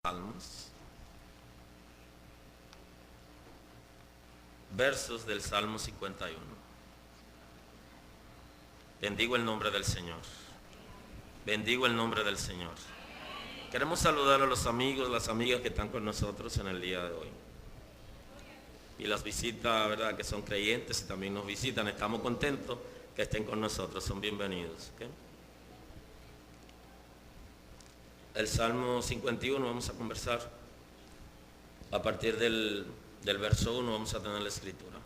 Salmos, versos del Salmo 51. Bendigo el nombre del Señor. Bendigo el nombre del Señor. Queremos saludar a los amigos, las amigas que están con nosotros en el día de hoy. Y las visitas, ¿verdad?, que son creyentes y también nos visitan. Estamos contentos que estén con nosotros. Son bienvenidos. ¿Okay? El Salmo 51 vamos a conversar. A partir del verso 1 vamos a tener la escritura.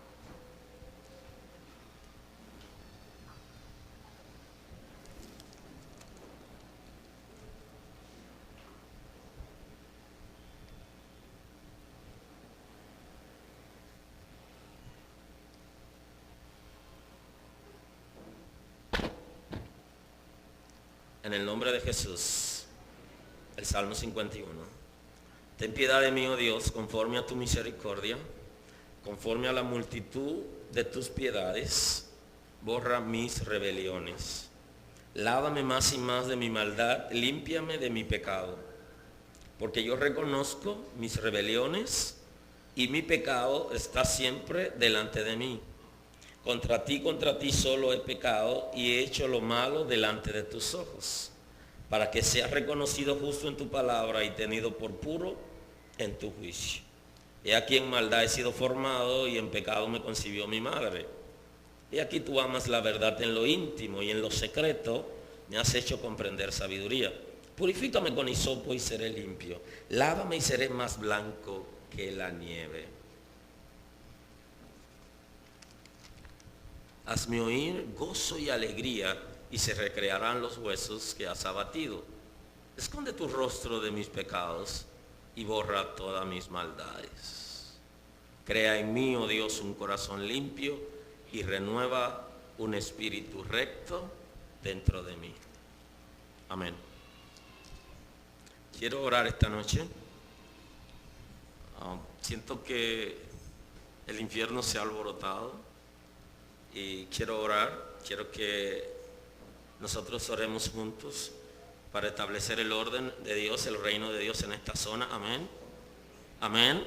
En el nombre de Jesús. El Salmo 51. Ten piedad de mí, oh Dios, conforme a tu misericordia, conforme a la multitud de tus piedades, borra mis rebeliones. Lávame más y más de mi maldad, límpiame de mi pecado, porque yo reconozco mis rebeliones y mi pecado está siempre delante de mí. Contra ti solo he pecado y he hecho lo malo delante de tus ojos, para que seas reconocido justo en tu palabra y tenido por puro en tu juicio. He aquí en maldad he sido formado y en pecado me concibió mi madre. He aquí tú amas la verdad en lo íntimo y en lo secreto me has hecho comprender sabiduría. Purifícame con hisopo y seré limpio. Lávame y seré más blanco que la nieve. Hazme oír gozo y alegría, y se recrearán los huesos que has abatido. Esconde tu rostro de mis pecados y borra todas mis maldades. Crea en mí, oh Dios, un corazón limpio y renueva un espíritu recto dentro de mí. Amén. Quiero orar esta noche. Siento que el infierno se ha alborotado y quiero orar. Quiero que nosotros oremos juntos para establecer el orden de Dios, el reino de Dios en esta zona. Amén. Amén.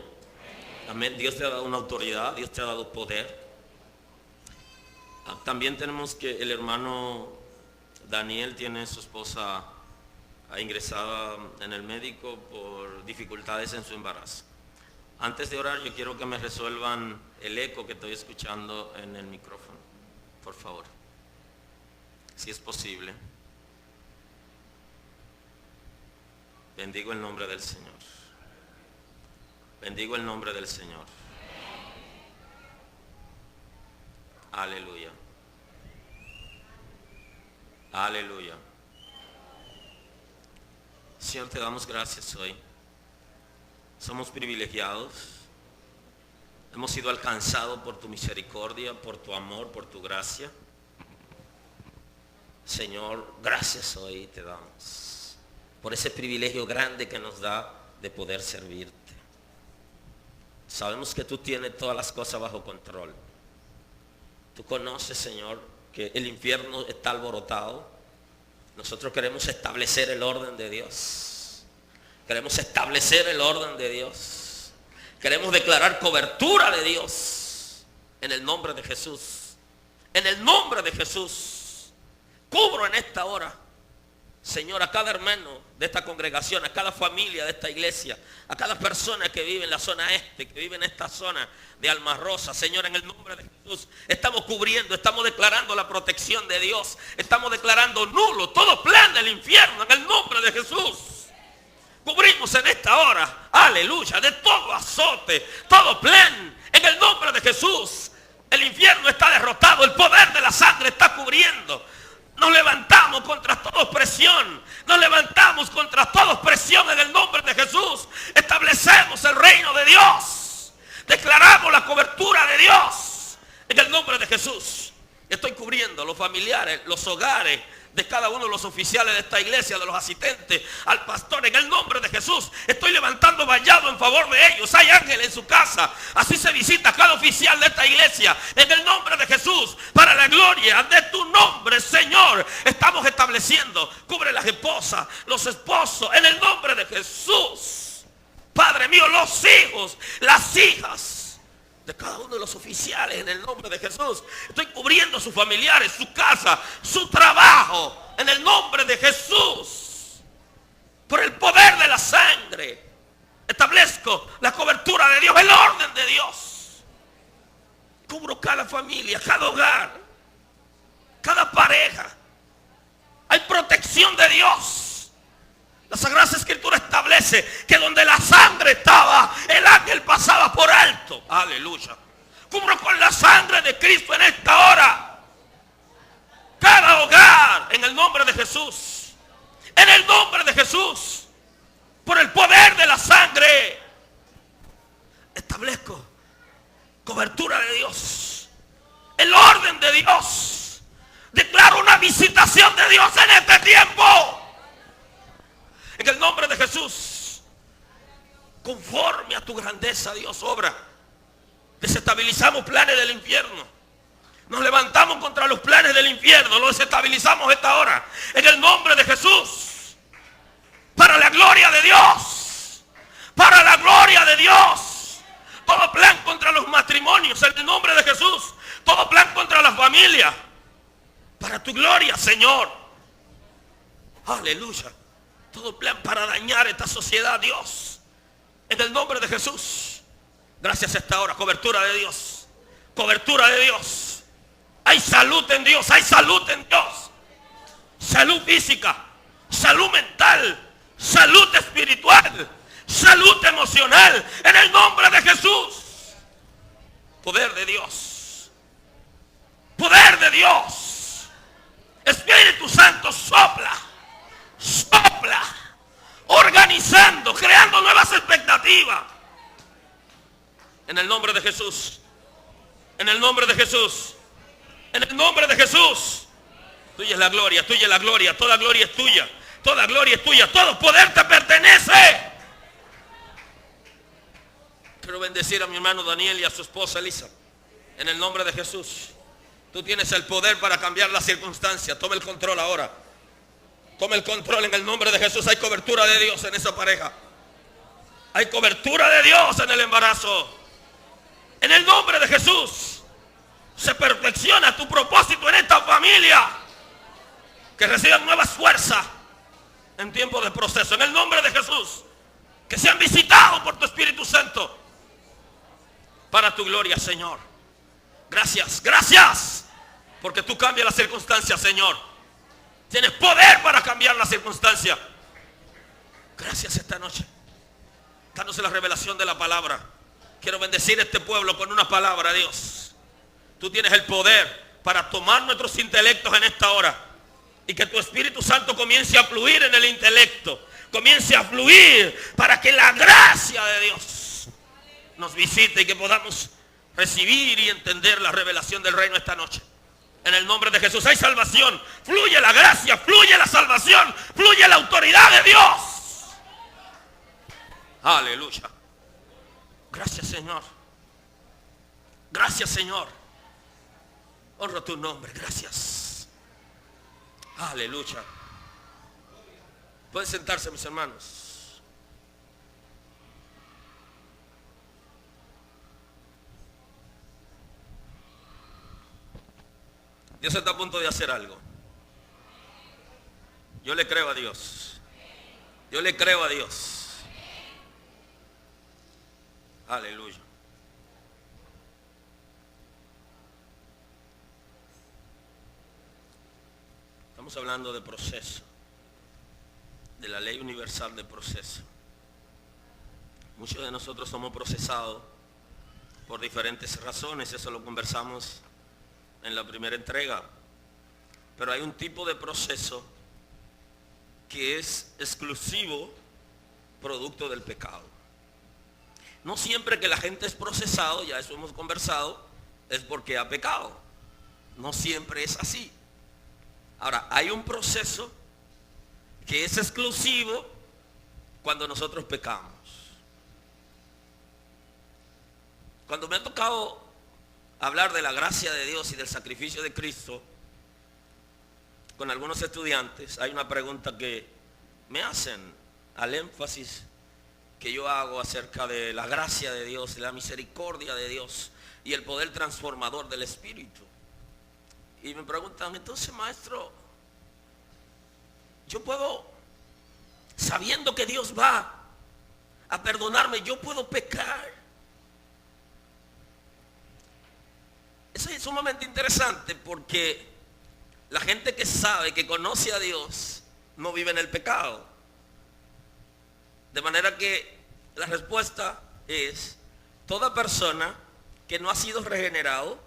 Amén. Dios te ha dado una autoridad, Dios te ha dado poder. También tenemos que el hermano Daniel tiene su esposa ingresada en el médico por dificultades en su embarazo. Antes de orar, yo quiero que me resuelvan el eco que estoy escuchando en el micrófono, por favor. Si es posible. Bendigo el nombre del Señor. Bendigo el nombre del Señor. Aleluya. Aleluya. Señor, te damos gracias hoy. Somos privilegiados. Hemos sido alcanzados por tu misericordia, por tu amor, por tu gracia. Señor, gracias hoy te damos por ese privilegio grande que nos da de poder servirte. Sabemos que tú tienes todas las cosas bajo control. Tú conoces, Señor, que el infierno está alborotado. Nosotros queremos establecer el orden de Dios. Queremos establecer el orden de Dios. Queremos declarar cobertura de Dios en el nombre de Jesús. En el nombre de Jesús. Cubro en esta hora, Señor, a cada hermano de esta congregación, a cada familia de esta iglesia, a cada persona que vive en la zona este, que vive en esta zona de Alma Rosa. Señor, en el nombre de Jesús, estamos cubriendo, estamos declarando la protección de Dios, estamos declarando nulo todo plan del infierno en el nombre de Jesús. Cubrimos en esta hora, aleluya, de todo azote, todo plan, en el nombre de Jesús. El infierno está derrotado, el poder de la sangre está cubriendo. Nos levantamos contra toda opresión. Nos levantamos contra toda opresión en el nombre de Jesús. Establecemos el reino de Dios. Declaramos la cobertura de Dios en el nombre de Jesús. Estoy cubriendo los familiares, los hogares de cada uno de los oficiales de esta iglesia, de los asistentes, al pastor, en el nombre de Jesús. Estoy levantando vallado en favor de ellos. Hay ángeles en su casa. Así se visita cada oficial de esta iglesia, en el nombre de Jesús, para la gloria de tu nombre, Señor. Estamos estableciendo, cubre las esposas, los esposos, en el nombre de Jesús. Padre mío, los hijos, las hijas de cada uno de los oficiales en el nombre de Jesús. Estoy cubriendo sus familiares, su casa, su trabajo en el nombre de Jesús. Por el poder de la sangre establezco la cobertura de Dios, el orden de Dios. Cubro cada familia, cada hogar, cada pareja. Hay protección de Dios. La Sagrada Escritura establece que donde la sangre estaba, el ángel pasaba por alto. Aleluya. Cubro con la sangre de Cristo en esta hora cada hogar en el nombre de Jesús. En el nombre de Jesús. Por el poder de la sangre establezco cobertura de Dios, el orden de Dios. Declaro una visitación de Dios en este tiempo. En el nombre de Jesús. Conforme a tu grandeza, Dios, obra. Desestabilizamos planes del infierno. Nos levantamos contra los planes del infierno. Los desestabilizamos esta hora. En el nombre de Jesús. Para la gloria de Dios. Para la gloria de Dios. Todo plan contra los matrimonios. En el nombre de Jesús. Todo plan contra la familia. Para tu gloria, Señor. Aleluya. Todo plan para dañar esta sociedad, Dios. En el nombre de Jesús. Gracias a esta hora. Cobertura de Dios. Cobertura de Dios. Hay salud en Dios. Hay salud en Dios. Salud física. Salud mental. Salud espiritual. Salud emocional. En el nombre de Jesús. Poder de Dios. Poder de Dios. Espíritu Santo, sopla. Sopla. Organizando, creando nuevas expectativas. En el nombre de Jesús. En el nombre de Jesús. En el nombre de Jesús. Tuya es la gloria, tuya es la gloria. Toda gloria es tuya. Toda gloria es tuya. Todo poder te pertenece. Quiero bendecir a mi hermano Daniel y a su esposa Elisa. En el nombre de Jesús. Tú tienes el poder para cambiar las circunstancias. Toma el control ahora. Toma el control en el nombre de Jesús. Hay cobertura de Dios en esa pareja. Hay cobertura de Dios en el embarazo. En el nombre de Jesús. Se perfecciona tu propósito en esta familia. Que reciban nuevas fuerzas en tiempo de proceso. En el nombre de Jesús. Que sean visitados por tu Espíritu Santo. Para tu gloria, Señor. Gracias, gracias. Porque tú cambias las circunstancias, Señor. Tienes poder para cambiar las circunstancias. Gracias esta noche. Dándose la revelación de la palabra. Quiero bendecir a este pueblo con una palabra, Dios. Tú tienes el poder para tomar nuestros intelectos en esta hora. Y que tu Espíritu Santo comience a fluir en el intelecto. Comience a fluir para que la gracia de Dios nos visite y que podamos recibir y entender la revelación del reino esta noche. En el nombre de Jesús hay salvación. Fluye la gracia, fluye la salvación, fluye la autoridad de Dios. Aleluya. Gracias, Señor. Gracias, Señor. Honro tu nombre. Gracias. Aleluya. Pueden sentarse, mis hermanos. Dios está a punto de hacer algo. Yo le creo a Dios. Yo le creo a Dios. Aleluya. Estamos hablando de proceso. De la ley universal de proceso. Muchos de nosotros somos procesados por diferentes razones. Eso lo conversamos en la primera entrega. Pero hay un tipo de proceso que es exclusivo producto del pecado. No siempre que la gente es procesado, ya eso hemos conversado, es porque ha pecado. No siempre es así. Ahora, hay un proceso que es exclusivo cuando nosotros pecamos. Cuando me ha tocado hablar de la gracia de Dios y del sacrificio de Cristo con algunos estudiantes, hay una pregunta que me hacen al énfasis que yo hago acerca de la gracia de Dios, la misericordia de Dios y el poder transformador del Espíritu. Y me preguntan, entonces, maestro, yo puedo, sabiendo que Dios va a perdonarme, yo puedo pecar. Eso es sumamente interesante porque la gente que sabe, que conoce a Dios, no vive en el pecado. De manera que la respuesta es, toda persona que no ha sido regenerado,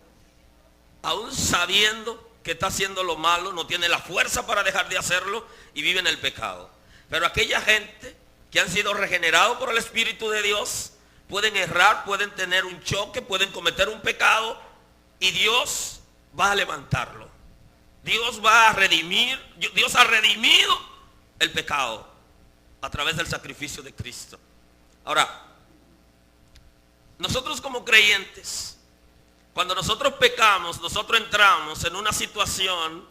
aún sabiendo que está haciendo lo malo, no tiene la fuerza para dejar de hacerlo y vive en el pecado. Pero aquella gente que han sido regenerados por el Espíritu de Dios, pueden errar, pueden tener un choque, pueden cometer un pecado y Dios va a levantarlo. Dios va a redimir, Dios ha redimido el pecado a través del sacrificio de Cristo. Ahora, nosotros como creyentes, cuando nosotros pecamos, nosotros entramos en una situación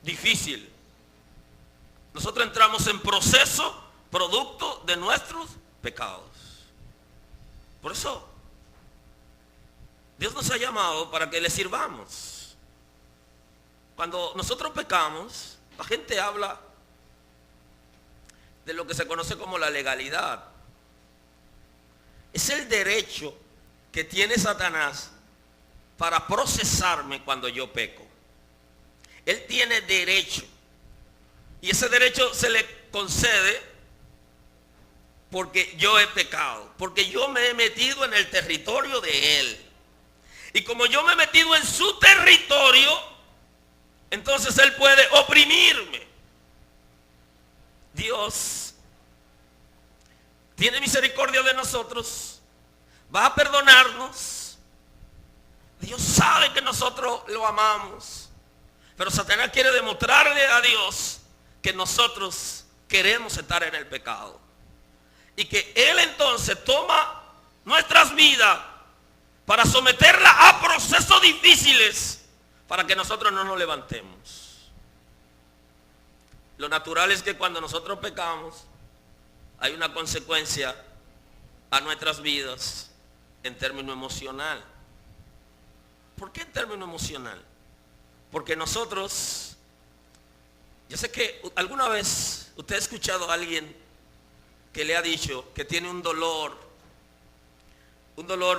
difícil. Nosotros entramos en proceso producto de nuestros pecados. Por eso, Dios nos ha llamado para que le sirvamos. Cuando nosotros pecamos, la gente habla de lo que se conoce como la legalidad. Es el derecho que tiene Satanás para procesarme cuando yo peco. Él tiene derecho. Y ese derecho se le concede porque yo he pecado. Porque yo me he metido en el territorio de él. Y como yo me he metido en su territorio, entonces él puede oprimirme. Dios tiene misericordia de nosotros, va a perdonarnos. Dios sabe que nosotros lo amamos, pero Satanás quiere demostrarle a Dios que nosotros queremos estar en el pecado y que él entonces toma nuestras vidas para someterla a procesos difíciles para que nosotros no nos levantemos. Lo natural es que cuando nosotros pecamos hay una consecuencia a nuestras vidas en términos emocional. ¿Por qué en términos emocional? Porque nosotros, yo sé que alguna vez usted ha escuchado a alguien que le ha dicho que tiene un dolor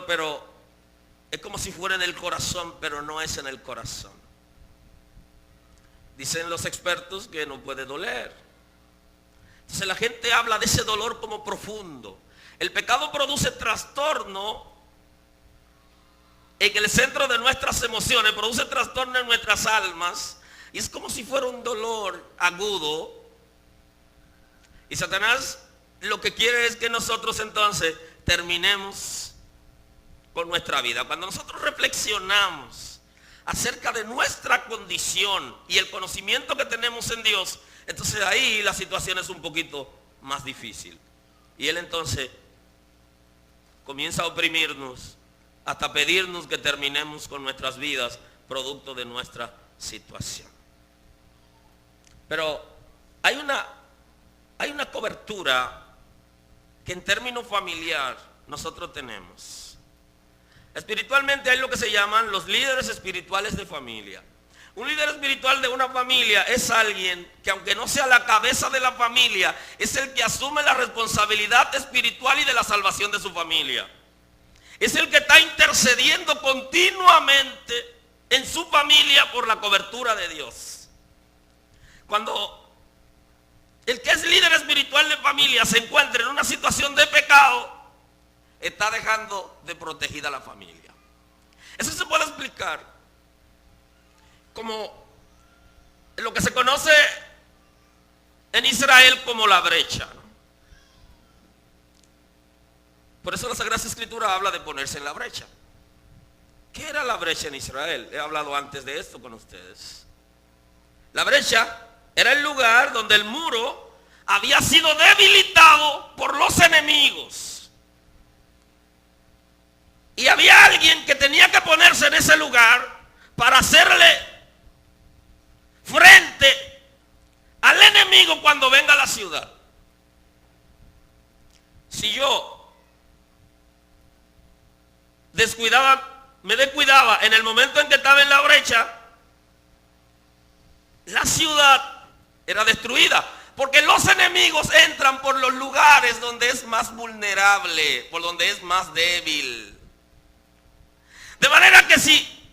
pero es como si fuera en el corazón, pero no es en el corazón. Dicen los expertos que no puede doler. Entonces la gente habla de ese dolor como profundo. El pecado produce trastorno en el centro de nuestras emociones, produce trastorno en nuestras almas. Y es como si fuera un dolor agudo. Y Satanás lo que quiere es que nosotros entonces terminemos con nuestra vida. Cuando nosotros reflexionamos acerca de nuestra condición y el conocimiento que tenemos en Dios, entonces ahí la situación es un poquito más difícil. Y él entonces comienza a oprimirnos hasta pedirnos que terminemos con nuestras vidas producto de nuestra situación. Pero hay una cobertura que en términos familiar nosotros tenemos. Espiritualmente hay lo que se llaman los líderes espirituales de familia. Un líder espiritual de una familia es alguien que, aunque no sea la cabeza de la familia, es el que asume la responsabilidad espiritual y de la salvación de su familia. Es el que está intercediendo continuamente en su familia por la cobertura de Dios. Cuando el que es líder espiritual de familia se encuentra en una situación de pecado, está dejando de protegida a la familia. Eso se puede explicar como lo que se conoce en Israel como la brecha, ¿no? Por eso la Sagrada Escritura habla de ponerse en la brecha. ¿Qué era la brecha en Israel? He hablado antes de esto con ustedes. La brecha era el lugar donde el muro había sido debilitado por los enemigos. Y había alguien que tenía que ponerse en ese lugar para hacerle frente al enemigo cuando venga a la ciudad. Si yo me descuidaba en el momento en que estaba en la brecha, la ciudad era destruida. Porque los enemigos entran por los lugares donde es más vulnerable, por donde es más débil. De manera que si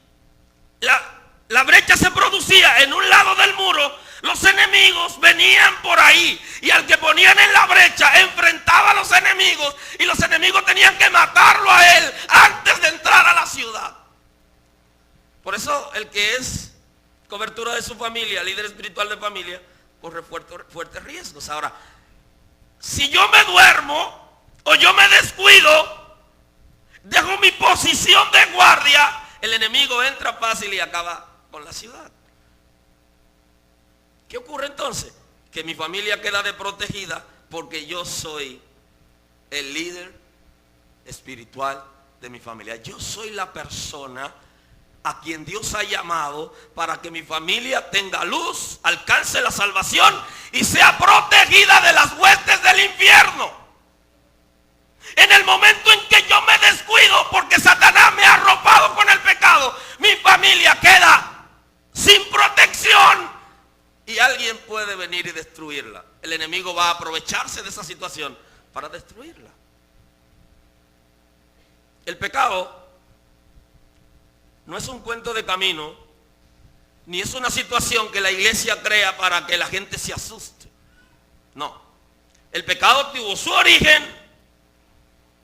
la brecha se producía en un lado del muro, los enemigos venían por ahí. Y al que ponían en la brecha enfrentaba a los enemigos. Y los enemigos tenían que matarlo a él antes de entrar a la ciudad. Por eso el que es cobertura de su familia, líder espiritual de familia, corre fuertes riesgos. Ahora, si yo me duermo o yo me descuido, dejo mi posición de guardia, el enemigo entra fácil y acaba con la ciudad. ¿Qué ocurre entonces? Que mi familia queda desprotegida porque yo soy el líder espiritual de mi familia. Yo soy la persona a quien Dios ha llamado para que mi familia tenga luz, alcance la salvación y sea protegida de las huestes del infierno. En el momento en que yo me descuido porque Satanás me ha arropado con el pecado, mi familia queda sin protección y alguien puede venir y destruirla. El enemigo va a aprovecharse de esa situación para destruirla. El pecado no es un cuento de camino, ni es una situación que la iglesia crea para que la gente se asuste. No. El pecado tuvo su origen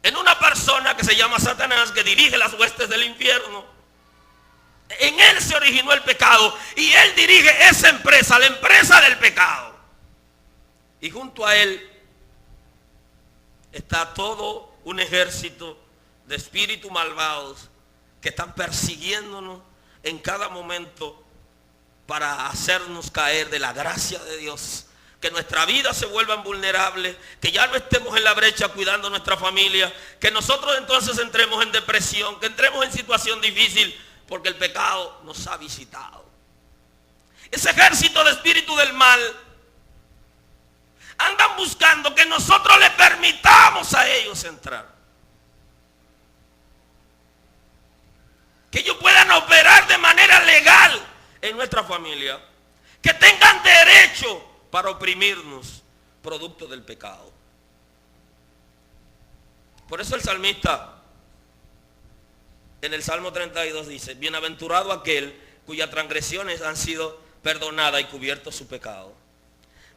en una persona que se llama Satanás, que dirige las huestes del infierno. En él se originó el pecado y él dirige esa empresa, la empresa del pecado. Y junto a él está todo un ejército de espíritus malvados que están persiguiéndonos en cada momento para hacernos caer de la gracia de Dios. Que nuestra vida se vuelva vulnerable, que ya no estemos en la brecha cuidando a nuestra familia, que nosotros entonces entremos en depresión, que entremos en situación difícil, porque el pecado nos ha visitado. Ese ejército de espíritu del mal andan buscando que nosotros le permitamos a ellos entrar. Que ellos puedan operar de manera legal en nuestra familia. Que tengan derecho para oprimirnos, producto del pecado. Por eso el salmista en el Salmo 32 dice: bienaventurado aquel cuyas transgresiones han sido perdonadas y cubierto su pecado.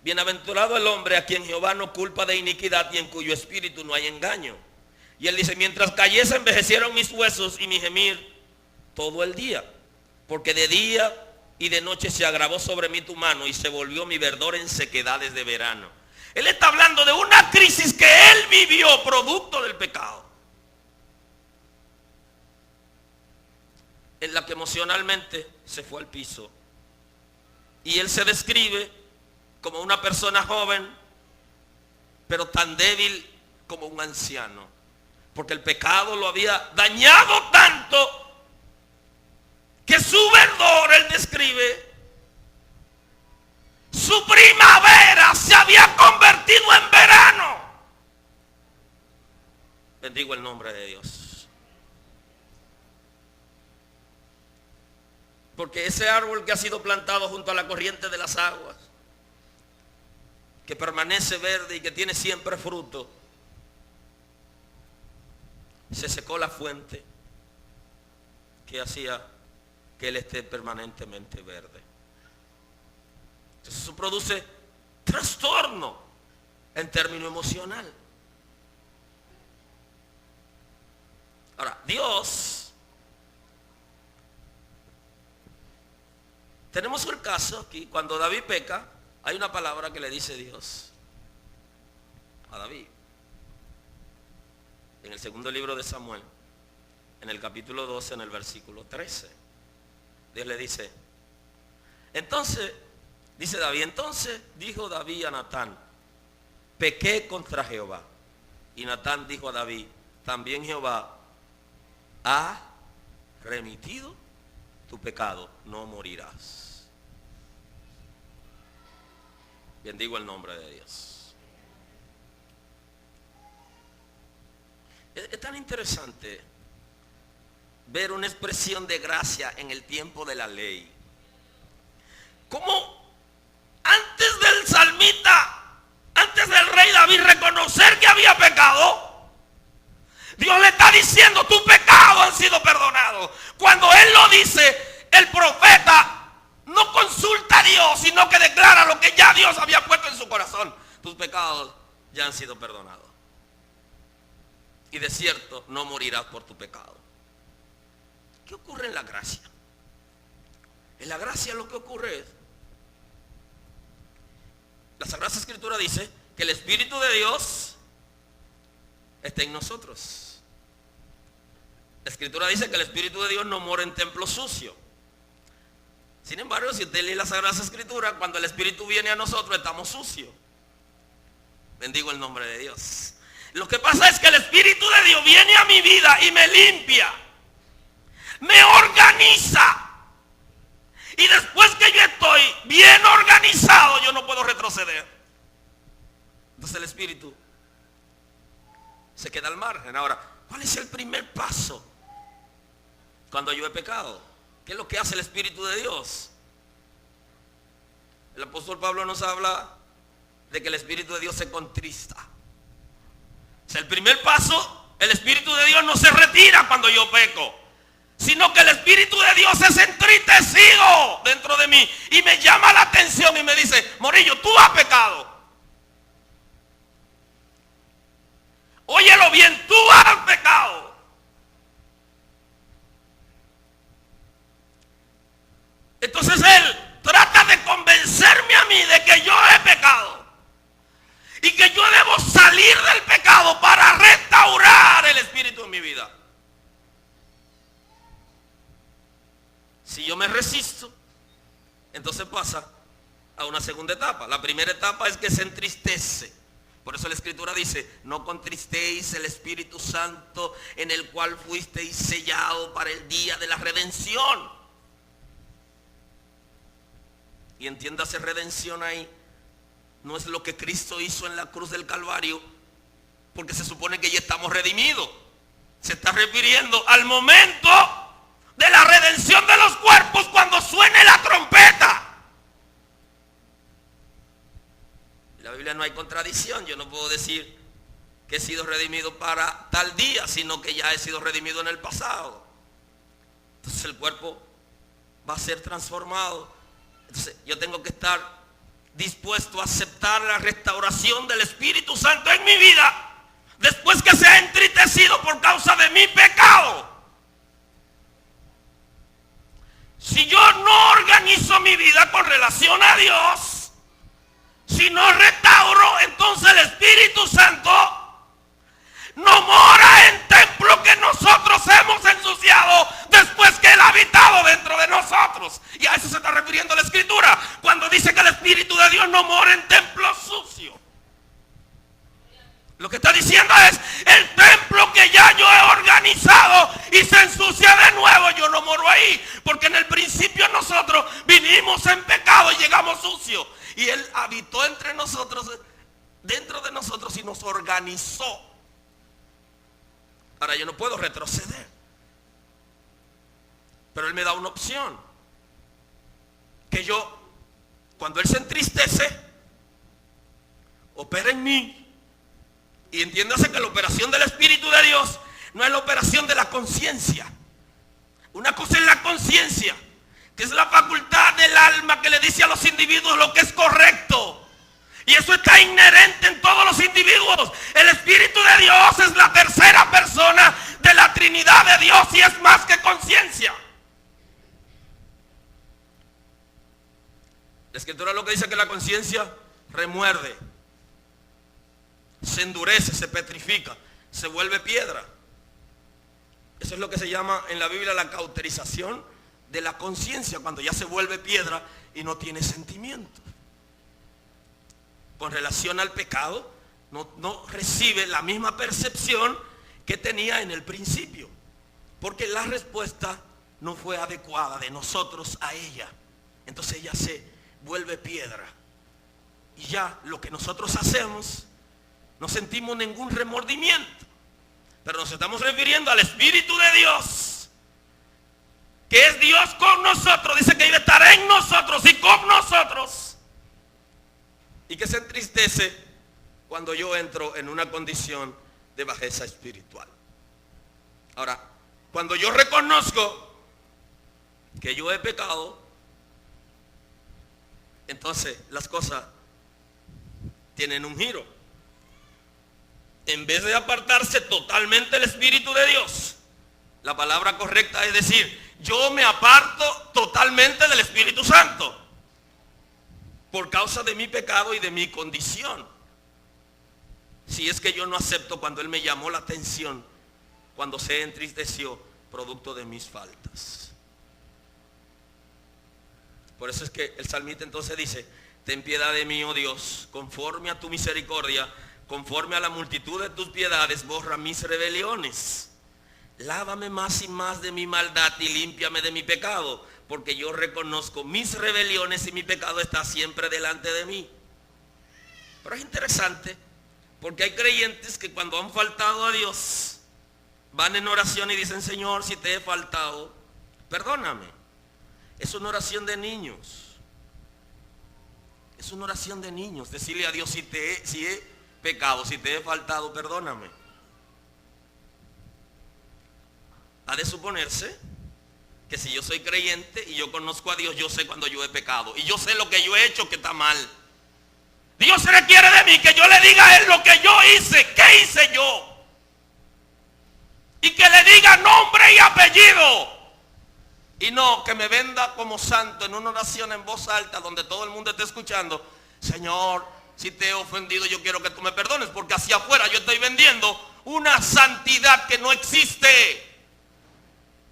Bienaventurado el hombre a quien Jehová no culpa de iniquidad y en cuyo espíritu no hay engaño. Y él dice: mientras cayese envejecieron mis huesos y mi gemir todo el día, porque de día y de noche se agravó sobre mí tu mano y se volvió mi verdor en sequedades de verano. Él está hablando de una crisis que él vivió producto del pecado, en la que emocionalmente se fue al piso. Y él se describe como una persona joven, pero tan débil como un anciano, porque el pecado lo había dañado tanto que su verdor, él describe, su primavera se había convertido en verano. Bendigo el nombre de Dios. Porque ese árbol que ha sido plantado junto a la corriente de las aguas, que permanece verde y que tiene siempre fruto, se secó la fuente que hacía que él esté permanentemente verde. Entonces eso produce trastorno en término emocional. Ahora, Dios, tenemos el caso aquí, cuando David peca, hay una palabra que le dice Dios a David. En el segundo libro de Samuel, en el capítulo 12, en el versículo 13. Dios le dice, entonces, dice David, entonces dijo David a Natán, pequé contra Jehová. Y Natán dijo a David, también Jehová ha remitido tu pecado, no morirás. Bendigo el nombre de Dios. Es tan interesante ver una expresión de gracia en el tiempo de la ley. Como antes del salmita, antes del rey David reconocer que había pecado, Dios le está diciendo: tus pecados han sido perdonados. Cuando él lo dice, el profeta no consulta a Dios, sino que declara lo que ya Dios había puesto en su corazón: tus pecados ya han sido perdonados. Y de cierto no morirás por tu pecado. ¿Qué ocurre en la gracia? En la gracia lo que ocurre es, la Sagrada Escritura dice que el Espíritu de Dios está en nosotros. La Escritura dice que el Espíritu de Dios no mora en templo sucio. Sin embargo, si usted lee la Sagrada Escritura, cuando el Espíritu viene a nosotros estamos sucios. Bendigo el nombre de Dios. Lo que pasa es que el Espíritu de Dios viene a mi vida y me limpia, me organiza. Y después que yo estoy bien organizado, yo no puedo retroceder. Entonces el Espíritu se queda al margen. Ahora, ¿cuál es el primer paso cuando yo he pecado? ¿Qué es lo que hace el Espíritu de Dios? El apóstol Pablo nos habla de que el Espíritu de Dios se contrista. O sea, el primer paso, el Espíritu de Dios no se retira cuando yo peco, sino que el Espíritu de Dios es entristecido dentro de mí y me llama la atención y me dice: Morillo, tú has pecado. Óyelo bien, tú has pecado. Entonces él trata de convencerme a mí de que yo he pecado y que yo debo salir del pecado para restaurar el Espíritu en mi vida. Si yo me resisto, entonces pasa a una segunda etapa. La primera etapa es que se entristece. Por eso la Escritura dice: no contristéis el Espíritu Santo, en el cual fuisteis sellado para el día de la redención. Y entiéndase redención ahí, no es lo que Cristo hizo en la cruz del Calvario, porque se supone que ya estamos redimidos. Se está refiriendo al momento de la redención de los cuerpos, cuando suene la trompeta. En la Biblia no hay contradicción. Yo no puedo decir que he sido redimido para tal día, sino que ya he sido redimido en el pasado. Entonces el cuerpo va a ser transformado. Entonces yo tengo que estar dispuesto a aceptar la restauración del Espíritu Santo en mi vida, después que se ha entristecido por causa de mi pecado. Si yo no organizo mi vida con relación a Dios, si no restauro, entonces el Espíritu Santo no mora en templo que nosotros hemos ensuciado después que Él ha habitado dentro de nosotros. Y a eso se está refiriendo la Escritura cuando dice que el Espíritu de Dios no mora en templo sucio. Lo que está diciendo es: el templo que ya yo he organizado y se ensucia de nuevo, yo no moro ahí, porque en el principio nosotros vinimos en pecado y llegamos sucios, y Él habitó entre nosotros, dentro de nosotros, y nos organizó. Ahora yo no puedo retroceder, pero Él me da una opción, que yo, cuando Él se entristece, opera en mí. Y entiéndase que la operación del Espíritu de Dios no es la operación de la conciencia. Una cosa es la conciencia, que es la facultad del alma que le dice a los individuos lo que es correcto. Y eso está inherente en todos los individuos. El Espíritu de Dios es la tercera persona de la Trinidad de Dios y es más que conciencia. La Escritura lo que dice que la conciencia remuerde, se endurece, se petrifica, se vuelve piedra. Eso es lo que se llama en la Biblia la cauterización de la conciencia, cuando ya se vuelve piedra y no tiene sentimiento. Con relación al pecado, no recibe la misma percepción que tenía en el principio, porque la respuesta no fue adecuada de nosotros a ella. Entonces ella se vuelve piedra, y ya lo que nosotros hacemos no sentimos ningún remordimiento. pero nos estamos refiriendo al Espíritu de Dios, que es Dios con nosotros. Dice que debe estar en nosotros y con nosotros, y que se entristece cuando yo entro en una condición de bajeza espiritual. Ahora, cuando yo reconozco que yo he pecado, entonces las cosas tienen un giro. En vez de apartarse totalmente el Espíritu de Dios, la palabra correcta es decir, yo me aparto totalmente del Espíritu Santo por causa de mi pecado y de mi condición. Si es que yo no acepto cuando Él me llamó la atención, cuando se entristeció producto de mis faltas. Por eso es que el salmista entonces dice, ten piedad de mí, oh Dios, conforme a tu misericordia, conforme a la multitud de tus piedades, borra mis rebeliones. Lávame más y más de mi maldad y límpiame de mi pecado, porque yo reconozco mis rebeliones y mi pecado está siempre delante de mí. Pero es interesante, porque hay creyentes que cuando han faltado a Dios, van en oración y dicen, Señor, si te he faltado, perdóname. Es una oración de niños. Es una oración de niños. Decirle a Dios, si he pecado, si te he faltado, perdóname. Ha de suponerse que si yo soy creyente y yo conozco a Dios, yo sé cuando yo he pecado. Y yo sé lo que yo he hecho que está mal. Dios requiere de mí que yo le diga a Él lo que yo hice. ¿Qué hice yo? Y que le diga nombre y apellido. Y no que me venda como santo en una oración en voz alta donde todo el mundo esté escuchando. Señor, si te he ofendido, yo quiero que tú me perdones, porque hacia afuera yo estoy vendiendo una santidad que no existe.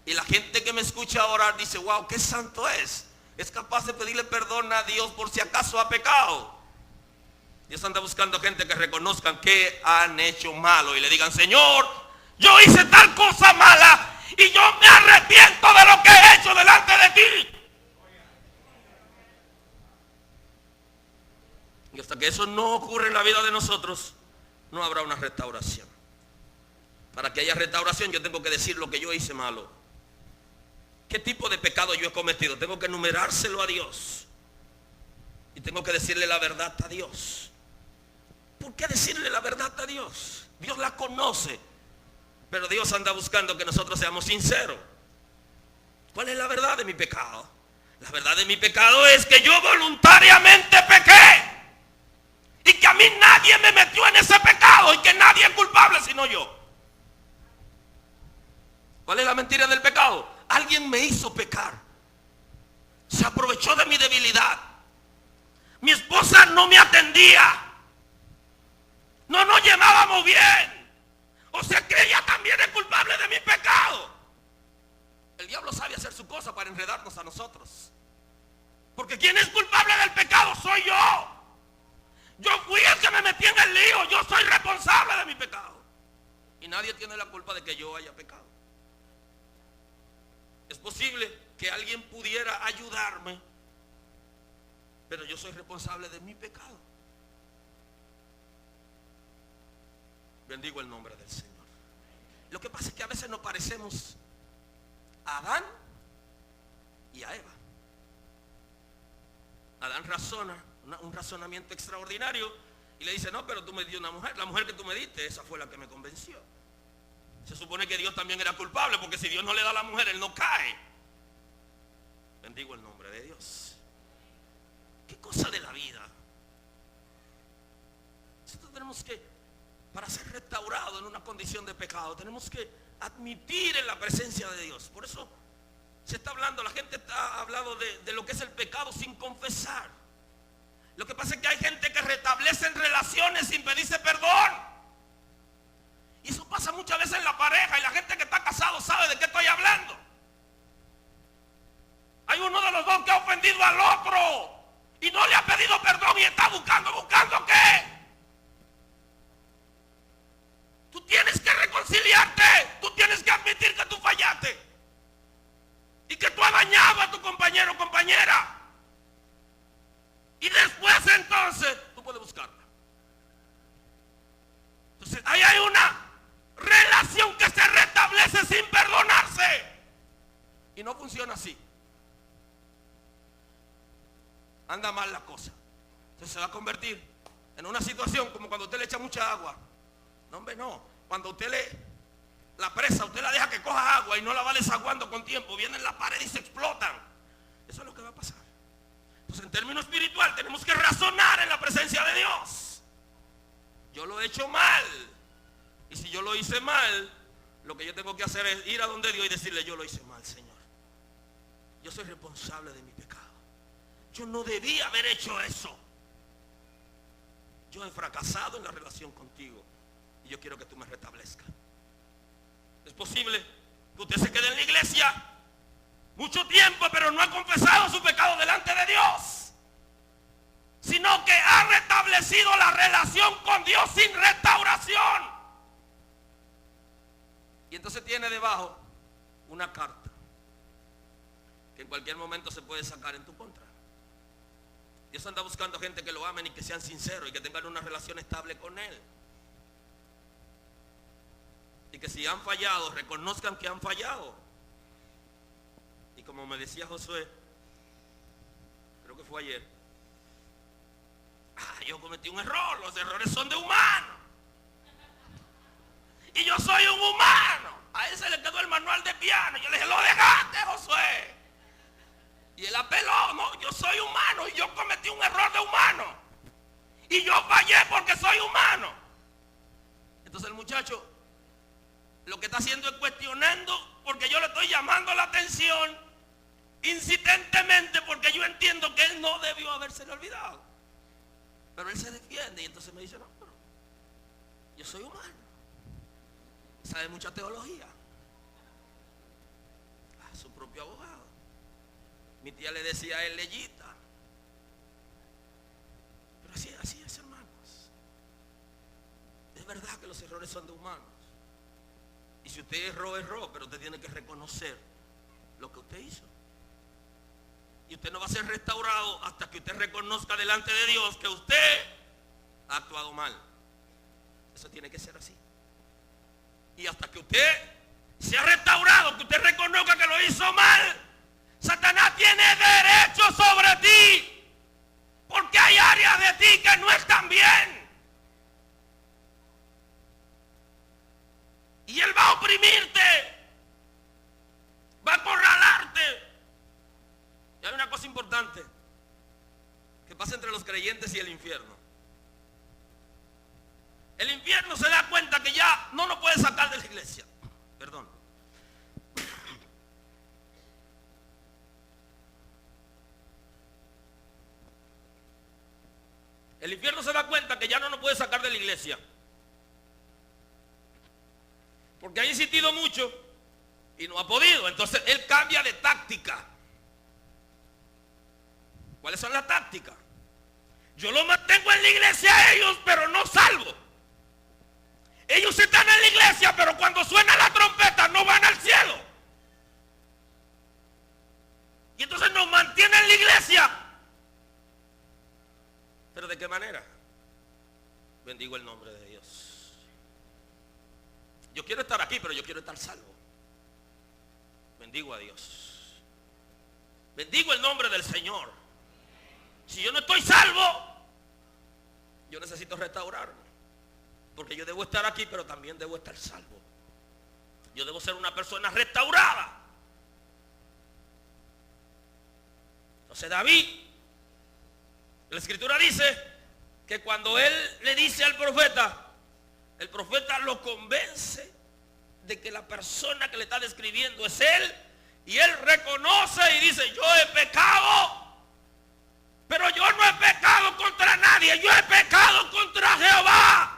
Y la gente que me escucha orar dice, wow, qué santo es. Es capaz de pedirle perdón a Dios por si acaso ha pecado. Dios anda buscando gente que reconozcan que han hecho malo y le digan, Señor, yo hice tal cosa mala y yo me arrepiento de lo que he hecho delante de ti. Y hasta que eso no ocurre en la vida de nosotros, no habrá una restauración. Para que haya restauración, yo tengo que decir lo que yo hice malo. ¿Qué tipo de pecado yo he cometido? Tengo que enumerárselo a Dios. Y tengo que decirle la verdad a Dios. ¿Por qué decirle la verdad a Dios? Dios la conoce. Pero Dios anda buscando que nosotros seamos sinceros. ¿Cuál es la verdad de mi pecado? La verdad de mi pecado es que yo voluntariamente pequé. Y que a mí nadie me metió en ese pecado. Y que nadie es culpable sino yo. ¿Cuál es la mentira del pecado? Alguien me hizo pecar. Se aprovechó de mi debilidad. Mi esposa no me atendía. No nos llevábamos bien. O sea que ella también es culpable de mi pecado. El diablo sabe hacer su cosa para enredarnos a nosotros. Porque quien es culpable del pecado soy yo. Yo fui el que me metí en el lío. Yo soy responsable de mi pecado. Y nadie tiene la culpa de que yo haya pecado. Es posible que alguien pudiera ayudarme, pero yo soy responsable de mi pecado. Bendigo el nombre del Señor. Lo que pasa es que a veces nos parecemos a Adán y a Eva. Adán razona, un razonamiento extraordinario, y le dice, no, pero tú me dio una mujer. La mujer que tú me diste, esa fue la que me convenció. Se supone que Dios también era culpable, porque si Dios no le da a la mujer, él no cae. Bendigo el nombre de Dios. ¿Qué cosa de la vida? Nosotros tenemos que, para ser restaurados en una condición de pecado, tenemos que admitir en la presencia de Dios. Por eso se está hablando, la gente está hablando de lo que es el pecado sin confesar. Lo que pasa es que hay gente que restablece relaciones sin pedirse perdón. Y eso pasa muchas veces en la pareja, y la gente que está casado sabe de qué estoy hablando. Hay uno de los dos que ha ofendido al otro y no le ha pedido perdón y está ¿buscando qué? Tú tienes que reconciliarte, tú tienes que admitir que tú fallaste y que tú has dañado a tu compañero o compañera. Y después entonces tú puedes buscarla. Entonces ahí hay una relación funciona así. Anda mal la cosa. Entonces se va a convertir en una situación como cuando usted le echa mucha agua. No, hombre, no. Cuando usted la presa, usted la deja que coja agua y no la va desaguando con tiempo. Vienen las paredes y se explotan. Eso es lo que va a pasar. Entonces, en términos espiritual, tenemos que razonar en la presencia de Dios. Yo lo he hecho mal. Y si yo lo hice mal, lo que yo tengo que hacer es ir a donde Dios y decirle: yo lo hice mal, Señor. Yo soy responsable de mi pecado. Yo no debía haber hecho eso. Yo he fracasado en la relación contigo y yo quiero que tú me restablezcas. Es posible que usted se quede en la iglesia mucho tiempo, pero no ha confesado su pecado delante de Dios, sino que ha restablecido la relación con Dios sin restauración. Y entonces tiene debajo una carta que en cualquier momento se puede sacar en tu contra. Dios anda buscando gente que lo amen y que sean sinceros y que tengan una relación estable con Él. Y que si han fallado, reconozcan que han fallado. Y como me decía Josué, creo que fue ayer: yo cometí un error, los errores son de humano. Y yo soy un humano. A él se le quedó el manual de piano. Yo le dije: lo dejaste, Josué. Y él apeló: no, yo soy humano y yo cometí un error de humano. Y yo fallé porque soy humano. Entonces el muchacho lo que está haciendo es cuestionando, porque yo le estoy llamando la atención insistentemente, porque yo entiendo que él no debió habérselo olvidado. Pero él se defiende y entonces me dice: no, pero yo soy humano. Sabe mucha teología. A su propio abogado. Mi tía le decía a él leyita. Pero así es, hermanos. Es verdad que los errores son de humanos. Y si usted erró, pero usted tiene que reconocer lo que usted hizo. Y usted no va a ser restaurado hasta que usted reconozca delante de Dios que usted ha actuado mal. Eso tiene que ser así. Y hasta que usted sea restaurado, que usted reconozca que lo hizo mal, Satanás tiene derecho sobre ti, porque hay áreas de ti que no están bien. Y él va a oprimirte, va a acorralarte. Y hay una cosa importante que pasa entre los creyentes y el infierno. El infierno se da cuenta que ya no lo puede sacar de la iglesia. Perdón. El infierno se da cuenta que ya no nos puede sacar de la iglesia, porque ha insistido mucho y no ha podido. Entonces él cambia de táctica. ¿Cuáles son las tácticas? Yo lo mantengo en la iglesia a ellos, pero no salvo. Ellos están en la iglesia, pero cuando suena la trompeta no van al cielo. Y entonces nos mantienen en la iglesia. ¿Pero de qué manera? Bendigo el nombre de Dios. Yo quiero estar aquí, pero yo quiero estar salvo. Bendigo a Dios. Bendigo el nombre del Señor. Si yo no estoy salvo, yo necesito restaurarme. Porque yo debo estar aquí, pero también debo estar salvo. Yo debo ser una persona restaurada. Entonces David, la escritura dice que cuando él le dice al profeta, el profeta lo convence de que la persona que le está describiendo es él. Y él reconoce y dice: yo he pecado, pero yo no he pecado contra nadie, yo he pecado contra Jehová.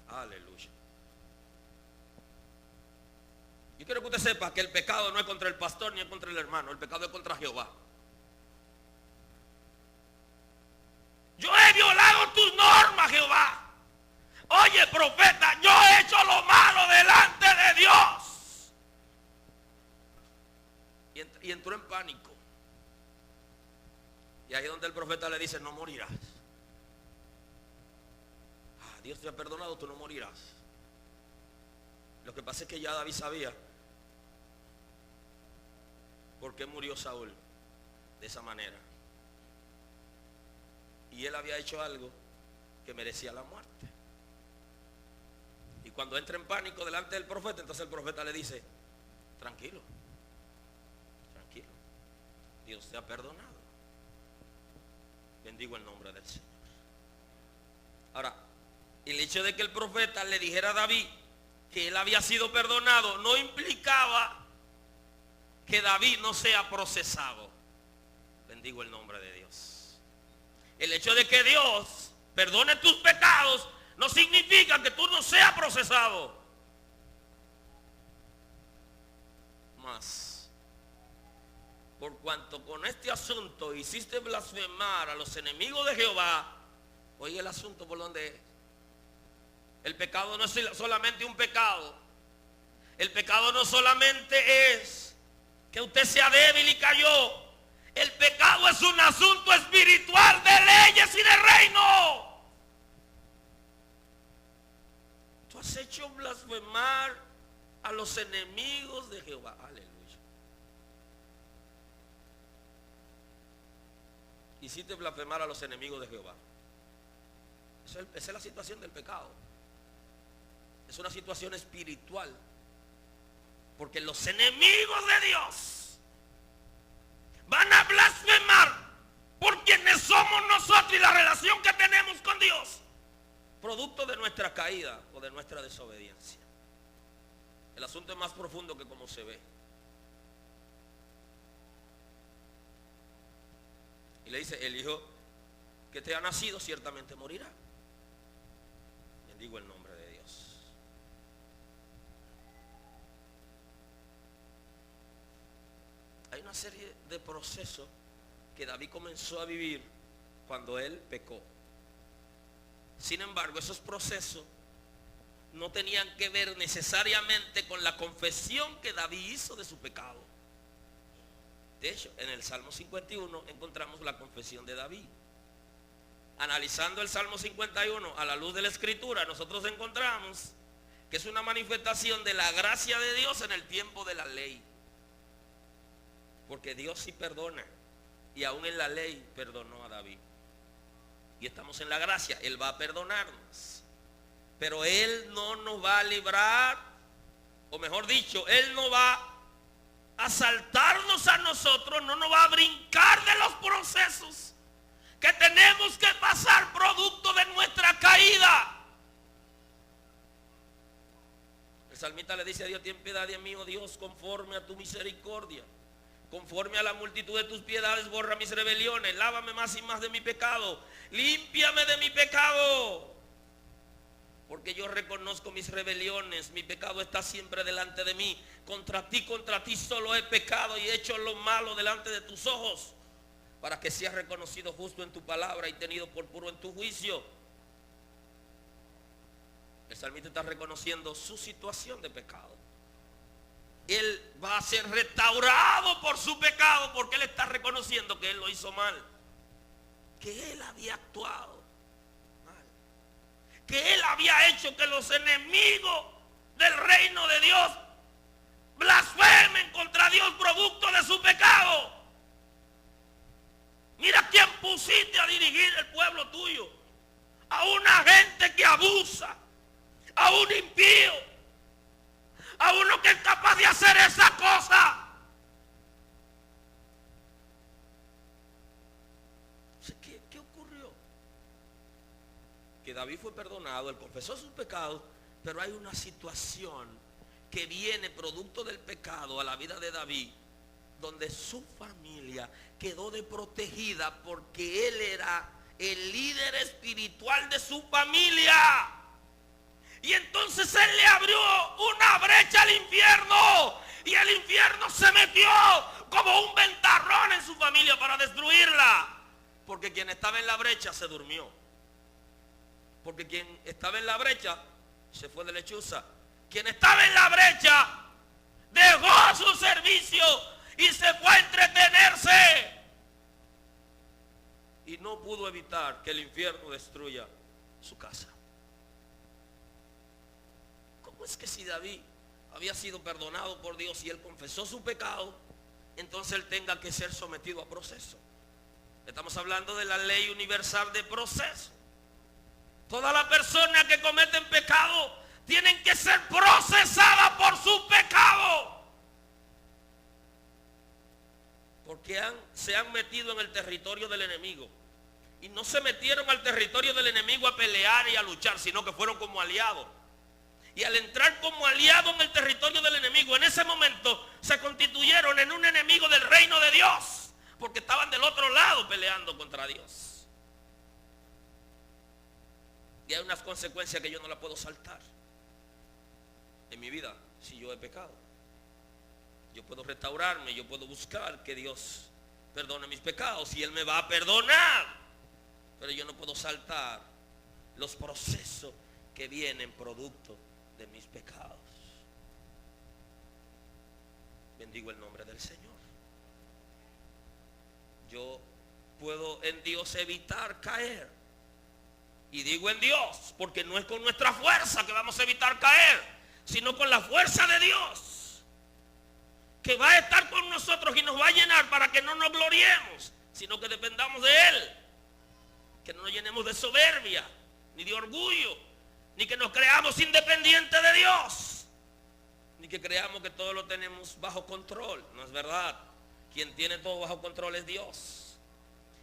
Aleluya. Yo quiero que usted sepa que el pecado no es contra el pastor ni es contra el hermano. El pecado es contra Jehová. Yo he violado tus normas, Jehová. Oye, profeta, yo he hecho lo malo delante de Dios. Y entró en pánico. Y ahí es donde el profeta le dice: no morirás. Dios te ha perdonado, tú no morirás. Lo que pasa es que ya David sabía ¿Por qué murió Saúl de esa manera? Y él había hecho algo que merecía la muerte. Y cuando entra en pánico delante del profeta, entonces el profeta le dice: tranquilo, tranquilo, Dios te ha perdonado. Bendigo el nombre del Señor. Ahora, el hecho de que el profeta le dijera a David que él había sido perdonado no implicaba que David no sea procesado. Bendigo el nombre de Dios. El hecho de que Dios perdone tus pecados no significa que tú no seas procesado. Más, por cuanto con este asunto hiciste blasfemar a los enemigos de Jehová. Oye el asunto por donde es. El pecado no es solamente un pecado. El pecado no solamente es que usted sea débil y cayó. El pecado es un asunto espiritual de leyes y de reino. Tú has hecho blasfemar a los enemigos de Jehová. Aleluya. Hiciste blasfemar a los enemigos de Jehová. Esa es la situación del pecado. Es una situación espiritual. Porque los enemigos de Dios van a blasfemar por quienes somos nosotros y la relación que tenemos con Dios, producto de nuestra caída o de nuestra desobediencia. El asunto es más profundo que como se ve. Y le dice: el hijo que te ha nacido ciertamente morirá. Bendigo el nombre de Dios. Hay una serie de procesos que David comenzó a vivir cuando él pecó. Sin embargo, esos procesos no tenían que ver necesariamente con la confesión que David hizo de su pecado. De hecho, en el Salmo 51 encontramos la confesión de David. Analizando el Salmo 51 a la luz de la Escritura, nosotros encontramos que es una manifestación de la gracia de Dios en el tiempo de la ley. Porque Dios sí perdona, y aún en la ley perdonó a David. Y estamos en la gracia, Él va a perdonarnos. Pero Él no nos va a librar, o mejor dicho, Él no va a saltarnos a nosotros, no nos va a brincar de los procesos que tenemos que pasar producto de nuestra caída. El salmista le dice a Dios: ten piedad de mí, oh Dios, conforme a tu misericordia. Conforme a la multitud de tus piedades, borra mis rebeliones. Lávame más y más de mi pecado. Límpiame de mi pecado. Porque yo reconozco mis rebeliones. Mi pecado está siempre delante de mí. Contra ti solo he pecado y he hecho lo malo delante de tus ojos, para que seas reconocido justo en tu palabra y tenido por puro en tu juicio. El salmista está reconociendo su situación de pecado. Él va a ser restaurado por su pecado, porque él está reconociendo que él lo hizo mal, que él había actuado mal, que él había hecho que los enemigos del reino de Dios blasfemen contra Dios producto de su pecado. Mira quién pusiste a dirigir el pueblo tuyo: a una gente que abusa, a un impío, a uno que es capaz de hacer esa cosa. ¿Qué ocurrió? Que David fue perdonado, él confesó sus pecados, pero hay una situación que viene producto del pecado a la vida de David, donde su familia quedó desprotegida porque él era el líder espiritual de su familia. Y entonces él le abrió una brecha al infierno, y el infierno se metió como un ventarrón en su familia para destruirla. Porque quien estaba en la brecha se durmió. Porque quien estaba en la brecha se fue de lechuza. Quien estaba en la brecha dejó su servicio y se fue a entretenerse. Y no pudo evitar que el infierno destruya su casa. ¿Cómo es que si David había sido perdonado por Dios y él confesó su pecado, entonces él tenga que ser sometido a proceso. Estamos hablando de la ley universal de proceso. Todas las personas que cometen pecado tienen que ser procesadas por su pecado. Porque se han metido en el territorio del enemigo. Y no se metieron al territorio del enemigo a pelear y a luchar, sino que fueron como aliados. Y al entrar como aliados en el territorio del enemigo, en ese momento se constituyeron en un enemigo del reino de Dios. Porque estaban del otro lado peleando contra Dios. Y hay unas consecuencias que yo no las puedo saltar en mi vida si yo he pecado. Yo puedo restaurarme, yo puedo buscar que Dios perdone mis pecados y Él me va a perdonar. Pero yo no puedo saltar los procesos que vienen producto de mis pecados. Bendigo el nombre del Señor. Yo puedo en Dios evitar caer. Y digo en Dios, porque no es con nuestra fuerza que vamos a evitar caer, sino con la fuerza de Dios, que va a estar con nosotros y nos va a llenar para que no nos gloriemos, sino que dependamos de Él. Que no nos llenemos de soberbia, ni de orgullo, ni que nos creamos independientes de Dios, ni que creamos que todo lo tenemos bajo control. No es verdad. Quien tiene todo bajo control es Dios.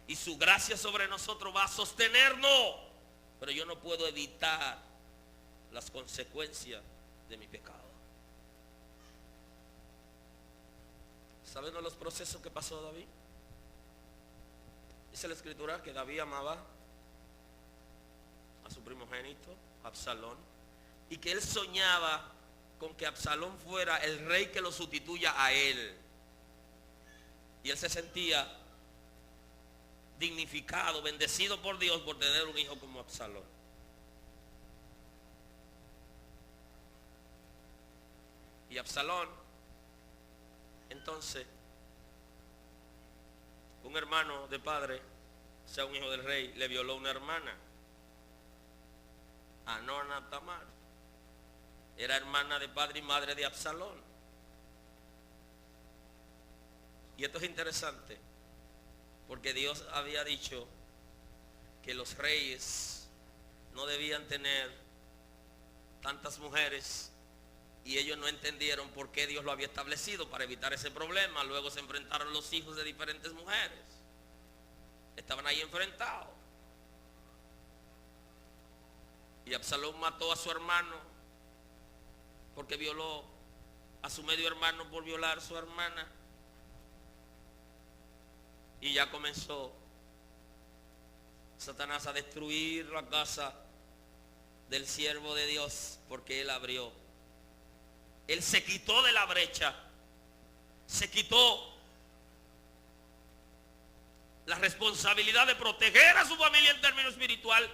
Y su gracia sobre nosotros va a sostenernos. Pero yo no puedo evitar las consecuencias de mi pecado. ¿Saben los procesos que pasó David? Dice la escritura que David amaba a su primogénito, Absalón, y que él soñaba con que Absalón fuera el rey que lo sustituya a él. Y él se sentía dignificado, bendecido por Dios por tener un hijo como Absalón. Y Absalón, entonces, un hermano de padre, sea un hijo del rey, le violó a una hermana, Anona Tamar. Era hermana de padre y madre de Absalón. Y esto es interesante, porque Dios había dicho que los reyes no debían tener tantas mujeres, y ellos no entendieron por qué Dios lo había establecido para evitar ese problema. Luego se enfrentaron los hijos de diferentes mujeres. Estaban ahí enfrentados. Y Absalón mató a su hermano porque violó a su medio hermano por violar a su hermana. Y ya comenzó Satanás a destruir la casa del siervo de Dios, porque él abrió. Él se quitó de la brecha, se quitó la responsabilidad de proteger a su familia en términos espiritual,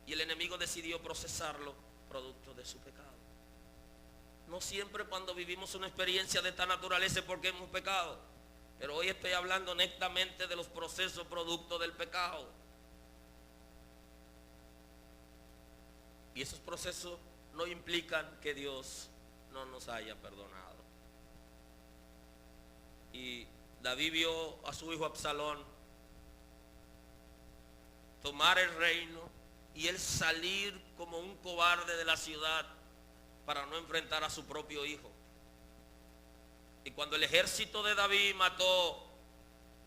y el enemigo decidió procesarlo producto de su pecado. No siempre cuando vivimos una experiencia de esta naturaleza es porque hemos pecado, pero hoy estoy hablando netamente de los procesos producto del pecado. Y esos procesos no implican que Dios no nos haya perdonado. Y David vio a su hijo Absalón tomar el reino y él salir como un cobarde de la ciudad para no enfrentar a su propio hijo. Y cuando el ejército de David mató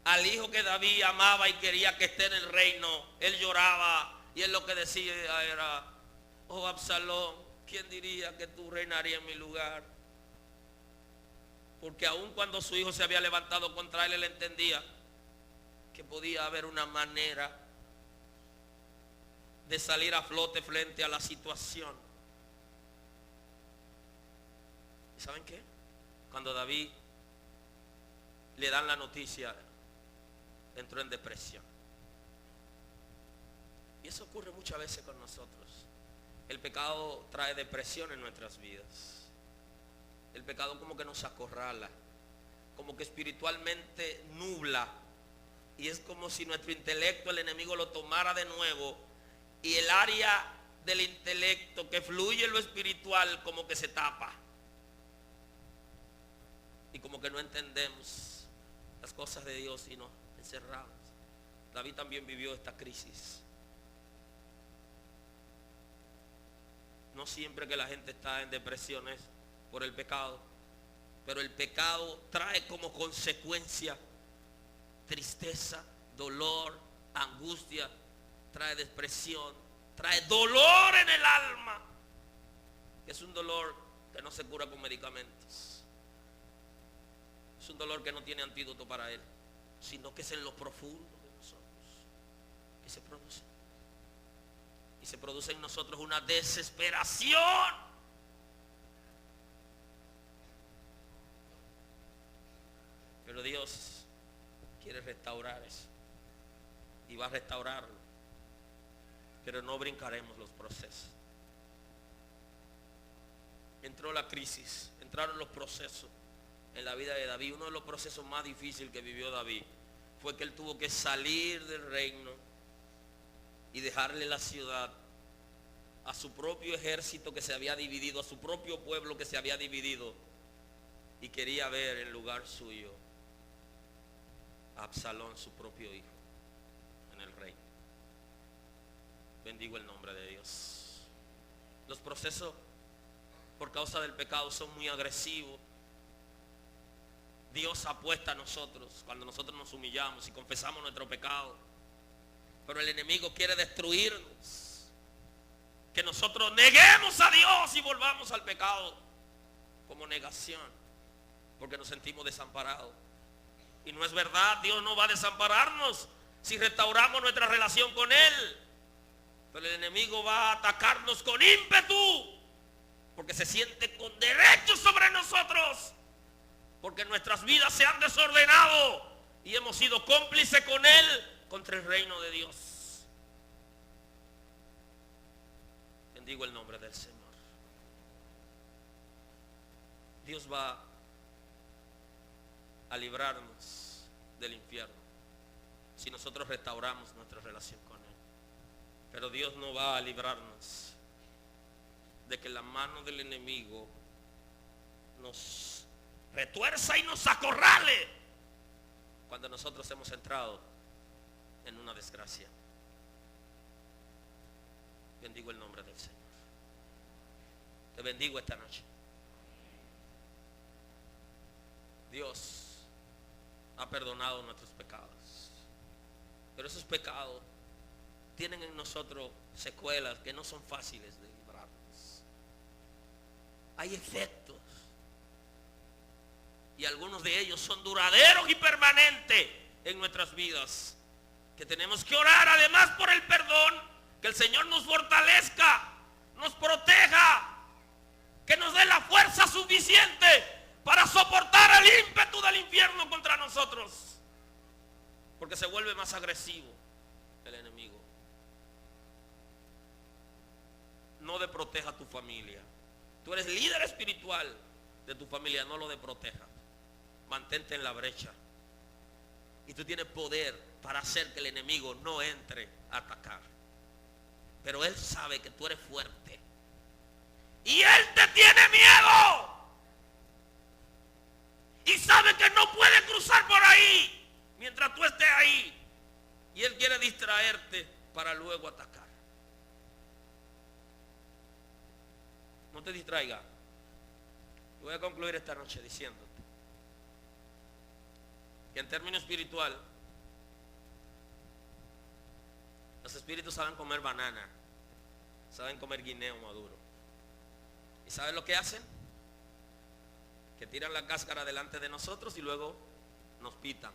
al hijo que David amaba y quería que esté en el reino, él lloraba y él lo que decía era: oh Absalón, ¿quién diría que tú reinarías en mi lugar? Porque aun cuando su hijo se había levantado contra él, él entendía que podía haber una manera de salir a flote frente a la situación. ¿Y saben qué? Cuando David le dan la noticia, entró en depresión. Y eso ocurre muchas veces con nosotros. El pecado trae depresión en nuestras vidas. El pecado como que nos acorrala, como que espiritualmente nubla, y es como si nuestro intelecto el enemigo lo tomara de nuevo, y el área del intelecto que fluye en lo espiritual como que se tapa, y como que no entendemos las cosas de Dios y nos encerramos. David también vivió esta crisis. No siempre que la gente está en depresiones por el pecado, pero el pecado trae como consecuencia tristeza, dolor, angustia, trae depresión, trae dolor en el alma, que es un dolor que no se cura con medicamentos. Es un dolor que no tiene antídoto para él, sino que es en lo profundo de nosotros que se produce. Y se produce en nosotros una desesperación. Pero Dios quiere restaurar eso. Y va a restaurarlo. Pero no brincaremos los procesos. Entró la crisis, entraron los procesos en la vida de David. Uno de los procesos más difíciles que vivió David fue que él tuvo que salir del reino y dejarle la ciudad a su propio ejército que se había dividido, a su propio pueblo que se había dividido, y quería ver en lugar suyo a Absalón, su propio hijo, en el reino. Bendigo el nombre de Dios. Los procesos por causa del pecado son muy agresivos. Dios apuesta a nosotros cuando nosotros nos humillamos y confesamos nuestro pecado. Pero el enemigo quiere destruirnos. Que nosotros neguemos a Dios y volvamos al pecado como negación, porque nos sentimos desamparados. Y no es verdad, Dios no va a desampararnos si restauramos nuestra relación con Él. Pero el enemigo va a atacarnos con ímpetu, porque se siente con derecho sobre nosotros, porque nuestras vidas se han desordenado y hemos sido cómplices con Él contra el reino de Dios. Bendigo el nombre del Señor. Dios va a librarnos del infierno si nosotros restauramos nuestra relación con Él. Pero Dios no va a librarnos de que la mano del enemigo nos retuerza y nos acorrale cuando nosotros hemos entrado en una desgracia. Bendigo el nombre del Señor. Te bendigo esta noche. Dios ha perdonado nuestros pecados, pero esos pecados tienen en nosotros secuelas que no son fáciles de librarnos. Hay efectos, y algunos de ellos son duraderos y permanentes en nuestras vidas, que tenemos que orar además por el perdón, que el Señor nos fortalezca, nos proteja, que nos dé la fuerza suficiente para soportar el ímpetu del infierno contra nosotros, porque se vuelve más agresivo el enemigo. No desproteja a tu familia. Tú eres líder espiritual de tu familia, no lo desproteja. Mantente en la brecha. Y tú tienes poder para hacer que el enemigo no entre a atacar. Pero él sabe que tú eres fuerte. Y él te tiene miedo. Y sabe que no puede cruzar por ahí mientras tú estés ahí. Y él quiere distraerte para luego atacar. No te distraiga. Voy a concluir esta noche diciéndote que en términos espiritual, los espíritus saben comer banana, saben comer guineo maduro. ¿Y saben lo que hacen? Que tiran la cáscara delante de nosotros y luego nos pitan.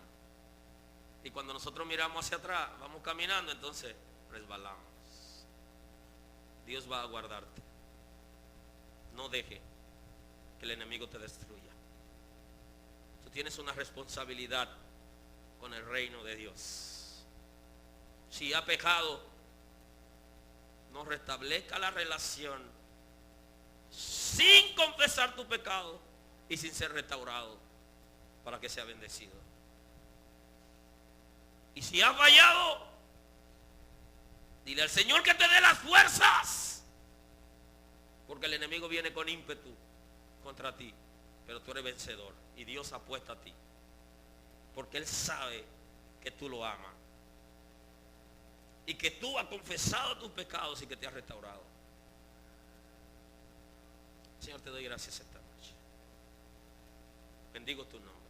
Y cuando nosotros miramos hacia atrás, vamos caminando, entonces resbalamos. Dios va a guardarte. No deje que el enemigo te destruya. Tú tienes una responsabilidad con el reino de Dios. Si ha pecado, no restablezca la relación sin confesar tu pecado y sin ser restaurado para que sea bendecido. Y si ha fallado, dile al Señor que te dé las fuerzas, porque el enemigo viene con ímpetu contra ti, pero tú eres vencedor y Dios apuesta a ti. porque Él sabe que tú lo amas. Y que tú has confesado tus pecados y que te has restaurado. Señor, te doy gracias esta noche. Bendigo tu nombre.